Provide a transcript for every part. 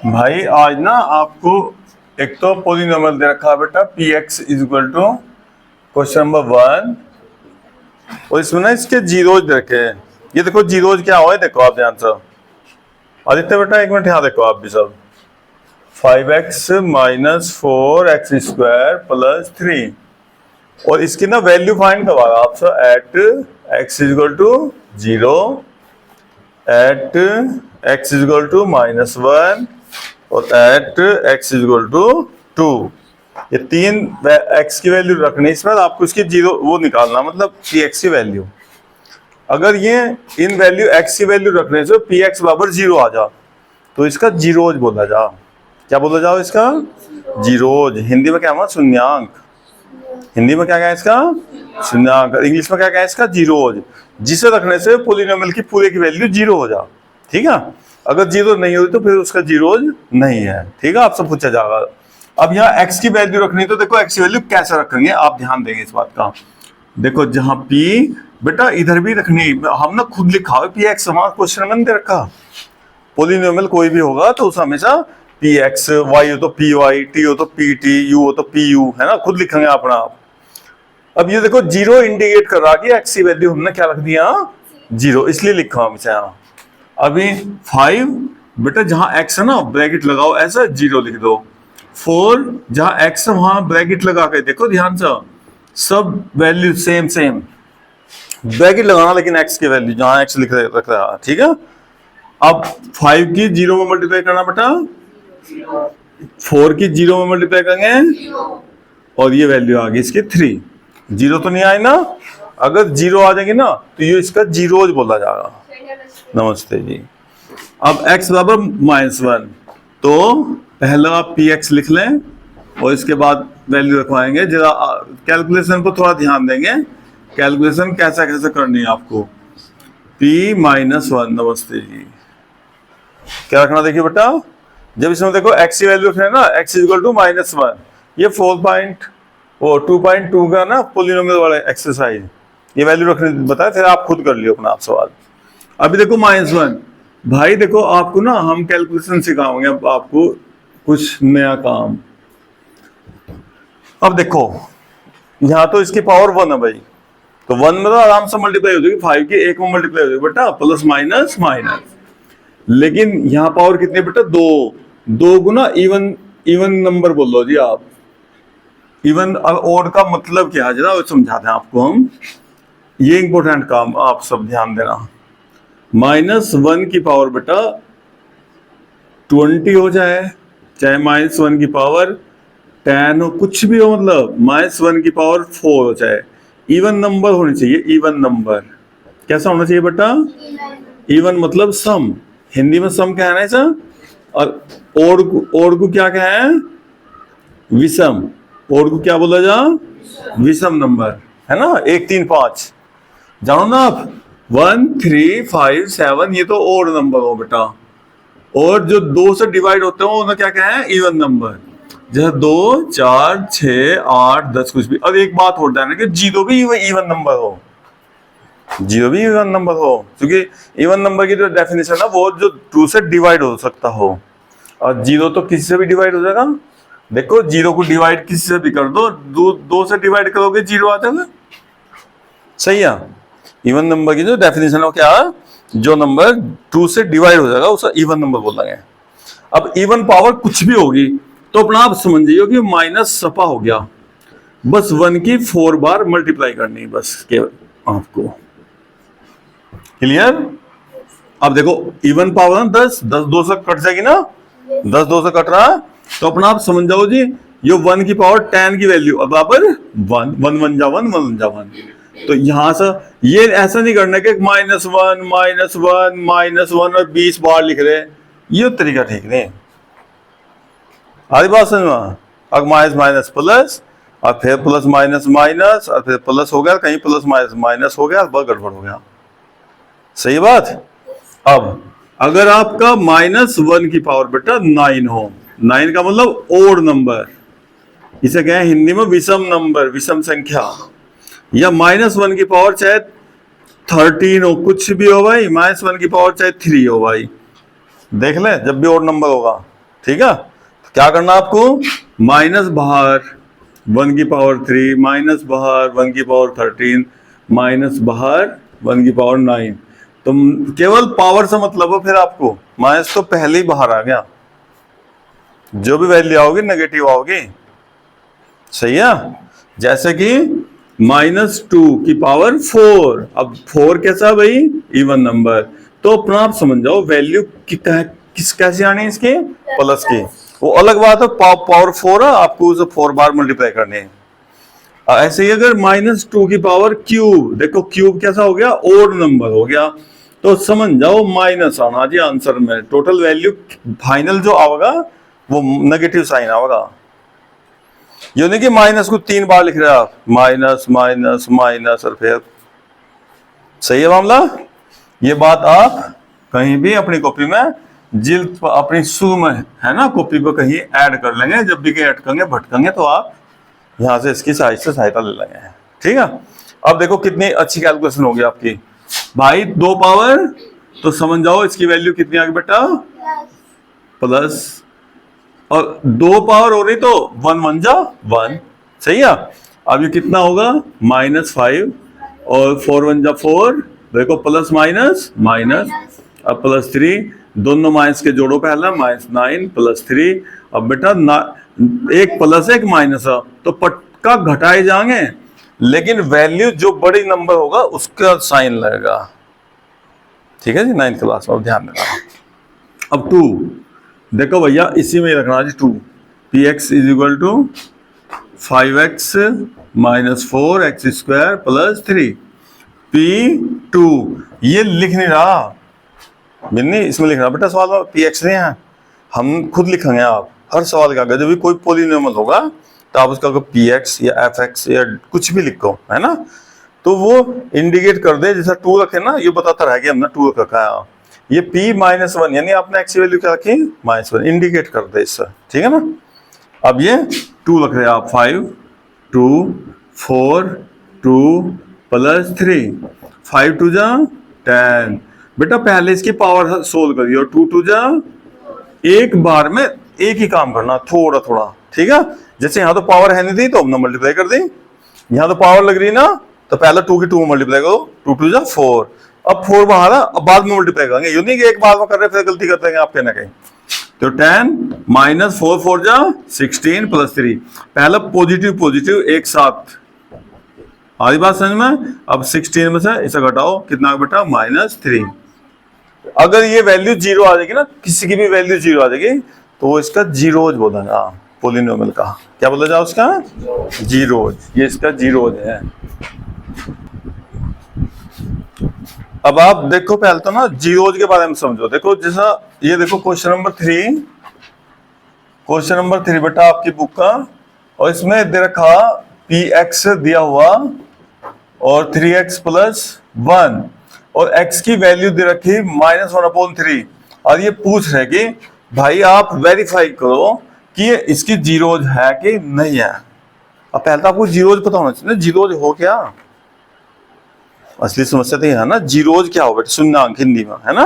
भाई आज ना आपको एक तो पोलिनोमियल दे रखा है बेटा p x is equal to question number 1 और इसमें ना इसके जीरोज दे रखे हैं। ये देखो जीरोज क्या हुआ है, देखो आप ध्यान से। आदित्य बेटा एक मिनट यहाँ देखो आप भी सब। 5x minus 4x square plus 3 और इसकी ना वैल्यू फाइंड करवाया आपसे at x is equal to 0 at x is equal to -1 और at x is equal to 2। ये तीन x की वैल्यू रखनी, इसमें आपको इसकी जीरो वो निकालना, मतलब px की वैल्यू। अगर ये इन वैल्यू x की वैल्यू रखने से px बराबर 0 आ जा तो इसका जीरोज बोला जा। क्या बोला जाओ इसका? जीरोज। हिंदी में क्या हुआ? शून्यांक। हिंदी में क्या है इसका? शून्यांक। इंग्लिश में क्या है इसका? जीरोज, जिसे रखने से पोलिनोमियल की पूरे की वैल्यू 0 हो जा। ठीक है, अगर 0 नहीं हुई तो फिर उसका जीरोज नहीं है। ठीक है, आपसे पूछा जाएगा। अब यहाँ x की वैल्यू रखनी है तो देखो x की वैल्यू कैसे रखेंगे, आप ध्यान देंगे इस बात का। देखो जहां p बेटा इधर भी रखनी, हम ना खुद लिखा हुआ पी एक्स, हमारा क्वेश्चन में दे रखा। पोलिनोमियल कोई भी होगा तो उस हमेशा पी एक्स, वाई हो तो पी वाई, टी हो तो पी टी, यू हो तो पी यू, है ना, खुद लिखेंगे अपना आप। अब ये देखो जीरो इंडिकेट कर रहा कि एक्स की वैल्यू हमने क्या रख दिया? 0, इसलिए लिखा हम इसे यहाँ। अभी 5 बेटा जहां x है ना ब्रैकेट लगाओ, ऐसा 0 लिख दो। 4 जहां x है वहां ब्रैकेट लगा के देखो ध्यान से, सब वैल्यू सेम सेम, ब्रैकेट लगाना लेकिन x की वैल्यू जहां x रख रहा है। ठीक है, अब 5 की 0 में मल्टीप्लाई करना बेटा, 4 की 0 में मल्टीप्लाई करेंगे और ये वैल्यू आ गई इसकी 3। 0 तो नहीं आई ना, अगर 0 आ जाएगी ना तो ये इसका जीरोज बोला जाएगा। नमस्ते जी। अब x बराबर -1 तो पहला आप पी एक्स लिख लें और इसके बाद वैल्यू रखवाएंगे। जरा कैलकुलेशन पर थोड़ा ध्यान देंगे, कैलकुलेशन कैसे कैसे करनी है आपको। p -1, नमस्ते जी। क्या रखना देखिए बेटा, जब इसमें देखो x की वैल्यू रखना है ना, x इक्वल टू -1, ये 2.2 का ना पोलिनोमियल वाला एक्सरसाइज, ये वैल्यू रखने बताया, फिर आप खुद कर लियो अपना आप सवाल। अभी देखो -1, भाई देखो आपको ना हम कैलकुलेशन सिखाएंगे अब आपको कुछ नया काम। अब देखो यहाँ तो इसकी पावर 1 है भाई, तो 1 में तो आराम से मल्टीप्लाई हो जाएगी, 5 की 1 में मल्टीप्लाई हो जाएगी बेटा, प्लस माइनस माइनस। लेकिन यहाँ पावर कितनी बेटा? 2 गुना इवन नंबर बोल लो जी आप। इवन और ओड का मतलब क्या है जरा समझाते हैं आपको हम, ये इंपॉर्टेंट काम आप सब ध्यान देना। -1 की पावर बेटा 20 हो जाए, चाहे -1 की पावर 10 हो, कुछ भी हो, मतलब -1 की पावर 4 हो जाए, इवन नंबर होनी चाहिए। इवन नंबर कैसा होना चाहिए बेटा? इवन मतलब सम। हिंदी में सम क्या है ना सर, और ओड को क्या है? विषम। ओड को क्या बोला जा? विषम नंबर, है ना। 1 3 5 जानो ना आप, 1 3 5 7, ये तो ओड नंबर हो बेटा। और जो 2 से डिवाइड होते हैं उन्हें क्या है? Even number. जैसे 2 4 6 8 10 कुछ भी। अब एक बात होता है ना कि 0 भी इवन नंबर हो, 0 भी इवन नंबर हो, क्योंकि इवन नंबर की जो डेफिनेशन है वो जो 2 से डिवाइड हो सकता हो, और 0 तो किसी से भी डिवाइड हो जाएगा। देखो 0 को डिवाइड किसी से भी कर दो, 2 से डिवाइड करोगे 0 आ जाएगा। सही है। इवन नंबर की जो डेफिनेशन है क्या है? जो नंबर 2 से डिवाइड हो जाएगा उसे इवन नंबर बोलेंगे। अब इवन पावर कुछ भी होगी तो अपना आप समझ जाइए कि माइनस सपा हो गया, बस 1 की 4 बार मल्टीप्लाई करनी बस केवल आपको। क्लियर? अब देखो इवन पावर ना 10 2 से कट जाएगी ना, 10 2 से कट रहा है, तो अपना आप समझ जाओ जी ये 1 की पावर 10 की वैल्यू अब बराबर 1 1 1 जा 1 1 जा 1। तो यहां से ये ऐसा नहीं करना कि -1 और 20 बार लिख रहे, ये तरीका ठीक नहीं। आधी बात समझ में? अब माइनस प्लस और फिर प्लस माइनस माइनस और फिर प्लस हो गया, कहीं प्लस माइनस माइनस हो गया, बहुत गड़बड़ हो गया। सही बात। अब अगर आपका -1 की पावर बेटा 9 हो, 9 का मतलब ओड नंबर, इसे कहें हिंदी में विषम नंबर, विषम संख्या। या -1 की पावर चाहे 13 हो, कुछ भी हो भाई, -1 की पावर चाहे 3 हो भाई, देख ले जब भी ओड नंबर होगा। ठीक है। तो क्या करना आपको, माइनस बाहर 1 की पावर 3 माइनस बाहर 1 की पावर 13 माइनस बाहर 1 की पावर 9। तो केवल पावर से मतलब हो, फिर आपको माइनस तो पहले ही बाहर आ गया, जो भी वैल्यू आओगी नेगेटिव आओगी, सही है। जैसे कि -2 की पावर 4, अब 4 कैसा भाई, इवन नंबर, तो अपना आप समझ जाओ वैल्यू किस कैसे आनी है इसके, प्लस की। वो अलग बात है, पावर 4 है, आपको उसे 4 बार मल्टीप्लाई करने है। ऐसे ही अगर -2 की पावर क्यूब, देखो क्यूब कैसा हो गया, ओड नंबर हो गया, तो समझ जाओ माइनस आना जी आंसर में। टोटल वैल्यू फाइनल जो आएगा वो नेगेटिव साइन आएगा। ये नहीं कि माइनस को 3 बार लिख रहे हैं आप, माइनस माइनस माइनस और फिर, सही है मामला। ये बात आप कहीं भी अपनी कॉपी में जिल्द अपनी शुरू में है ना, कॉपी पे कहीं ऐड कर लेंगे, जब भी कहीं अटकेंगे भटकेंगे तो आप यहां से इसकी सहायता ले लेंगे, ठीक है। अब देखो कितनी अच्छी कैलकुलेशन होगी आपकी भाई, 2 पावर, तो समझ जाओ इसकी वैल्यू कितनी आ गई बेटा, प्लस, और 2 पावर हो रही तो 1 1 जा 1, सही है। अब ये कितना होगा, -5 और 4 1 जा 4, देखो प्लस माइनस माइनस, अब +3, दोनों माइनस के जोड़ो पहला, -9 +3। अब बेटा एक प्लस एक माइनस है तो पक्का घटाए जाएंगे, लेकिन वैल्यू जो बड़ी नंबर होगा उसका साइन लगेगा, ठीक है जी, 9th क्लास में ध्यान देना। अब 2 देखो भैया, इसी में रखना जी 2, px = 5x - 4x² + 3 p2, ये लिख नहीं रहा बिन्नी, इसमें लिखना बेटा सवाल में px नहीं है, हम खुद लिखेंगे। आप हर सवाल का अगर जब भी कोई पॉलिनोमियल होगा तो आप उसका px या fx या कुछ भी लिखो, है ना, तो वो इंडिकेट कर दे, जैसा 2 रखे ना, ये बताता रहा कि हमने 2 रखा है, ये p -1 यानी आपने x की वैल्यू क्या रखी, -1, इंडिकेट कर दे इससे, ठीक है ना। अब ये 2 रख रहे हैं आप, 5 2 4 2 + 3, 5 2 जा 10, बेटा पहले इसकी पावर सोल्व करिए, और 2 2 जा, एक बार में एक ही काम करना, थोड़ा थोड़ा, ठीक है। जैसे यहाँ तो पावर है नहीं थी तो हमने मल्टीप्लाई कर दी, यहाँ तो पावर लग रही ना, तो पहले 2 की 2 मल्टीप्लाई करो, 2 2 जा 4, अब 4 बाहर है, अब बाद में मल्टीप्लाई करेंगे, ये नहीं कि एक बार में कर रहे फिर गलती करते हैं आप कहीं ना कहीं। तो 10 -4 4 जा 16 +3, पहला पॉजिटिव पॉजिटिव एक साथ, आधी बात समझ में। अब 16 में से इसे घटाओ, कितना बेटा, -3। अगर ये वैल्यू 0 आ जाएगी ना, किसी की भी वैल्यू 0 आ जाएगी तो इसका जीरोज बोलेगा, पॉलिनोमियल का क्या बोला जाए, उसका जीरोज, ये इसका जीरोज है। अब आप देखो पहले तो ना जीरोज के बारे में समझो, देखो जैसा ये देखो क्वेश्चन नंबर 3 बेटा आपकी बुक का, और इसमें दे रखा px दिया हुआ और 3x + 1, और x की वैल्यू दे रखी -1/3, और ये पूछ रहे कि भाई आप वेरीफाई करो कि ये इसकी जीरोज है कि नहीं है। अब पहले तो आपको जीरोज पता होना चाहिए ना, जीरोज हो क्या, असली समस्या तो ये है ना, जीरोज क्या हो बेटा, शून्यांक हिंदी में, है ना,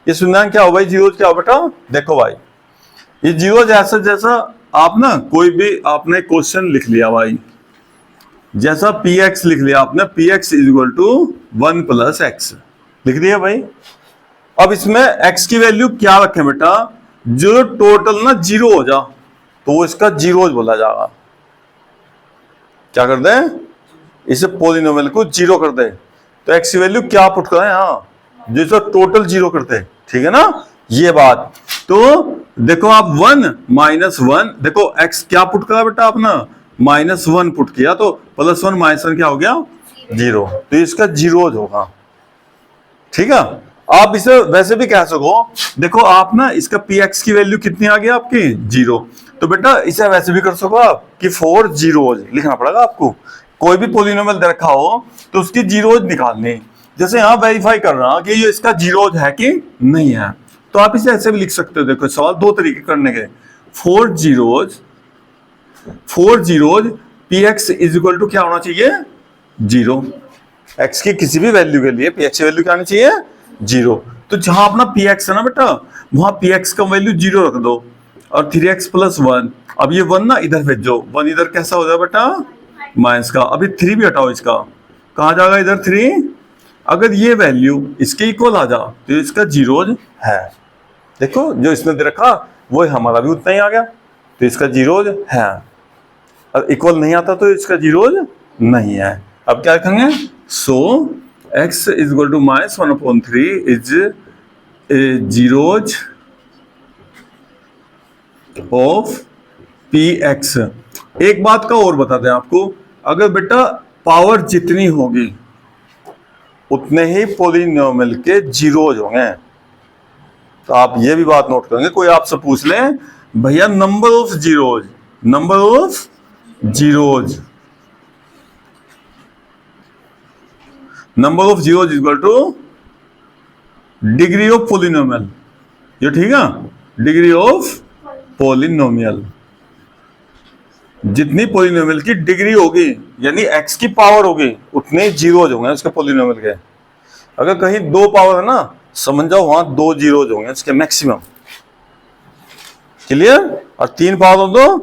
ये शून्यांक क्या हो भाई, जीरोज क्या हो बेटा। देखो भाई ये जीरोज ऐसा, जैसा आप ना कोई भी आपने क्वेश्चन लिख लिया भाई, जैसा px लिख लिया आपने, px = 1 + x लिख दिया भाई। अब इसमें x की वैल्यू क्या रखें बेटा, जो टोटल ना 0 हो जा तो इसका जीरोज बोला जाएगा। क्या कर दे, इसे पॉलिनोमियल को 0 कर दे, तो x की वैल्यू क्या पुट करें, हाँ जिसका टोटल 0 करते, ठीक है ना, ये बात। तो देखो आप 1 -1, देखो x क्या पुट करा बेटा अपना, -1 पुट किया, तो +1 -1 क्या हो गया, 0, तो इसका जीरोज होगा, ठीक है। आप इसे वैसे भी कह सको, देखो आप ना इसका px की वैल्यू कितनी आ गई आपकी, 0, तो बेटा इसे वैसे भी कर सको आप कि 4 जीरोज लिखना पड़ेगा आपको। कोई भी पॉलिनोमियल दे रखा हो तो उसकी जीरोज निकालनी, जैसे यहाँ वेरीफाई कर रहा कि ये इसका जीरोज है कि नहीं है, तो आप इसे ऐसे भी लिख सकते हो। देखो सवाल 2 तरीके करने के, 4 जीरोज px = क्या होना चाहिए, 0, x की किसी भी वैल्यू के लिए px की वैल्यू क्या आनी चाहिए, 0। तो जहां अपना px है ना बेटा, वहां px का वैल्यू 0 रख दो, और 3x प्लस 1। अब ये 1 ना इधर भेजो, 1 इधर कैसा हो जाए बेटा माइनस का। अभी 3 भी हटाओ इसका, कहाँ जाएगा इधर 3। अगर ये वैल्यू इसके इक्वल आ जा तो इसका जीरोज है। देखो जो इसने दे रखा वो हमारा भी उतना ही आ गया, तो इसका जीरोज है। और इक्वल नहीं आता तो इसका जीरोज नहीं है। अब क्या लिखेंगे, so x is equal to minus 1/3 is a zeros of px। एक बात का और बता दें आपको, अगर बेटा पावर जितनी होगी उतने ही पॉलिनोमियल के जीरोज होंगे। तो आप ये भी बात नोट करेंगे, कोई आपसे पूछ ले भैया number of zeros, number of zeros, number of zeros equal two degree of polynomial. ये ठीक है, डिग्री ऑफ पॉलिनोमियल। जितनी पॉलिनोमियल की डिग्री होगी यानी x की पावर होगी उतने जीरोज होंगे उसके पॉलिनोमियल के। अगर कहीं 2 पावर है ना, समझ जाओ वहां 2 जीरोज होंगे इसके मैक्सिमम। क्लियर। और 3 पावर हो तो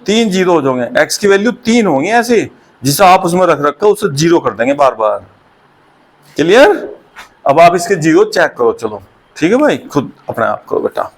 3 जीरोज होंगे। x की वैल्यू 3 होंगी ऐसी, जिसे आप उसमें रख रखा उसे जीरो कर देंगे बार बार। क्लियर। अब आप इसके जीरो चेक करो, चलो ठीक है भाई, खुद अपने आप करो बेटा।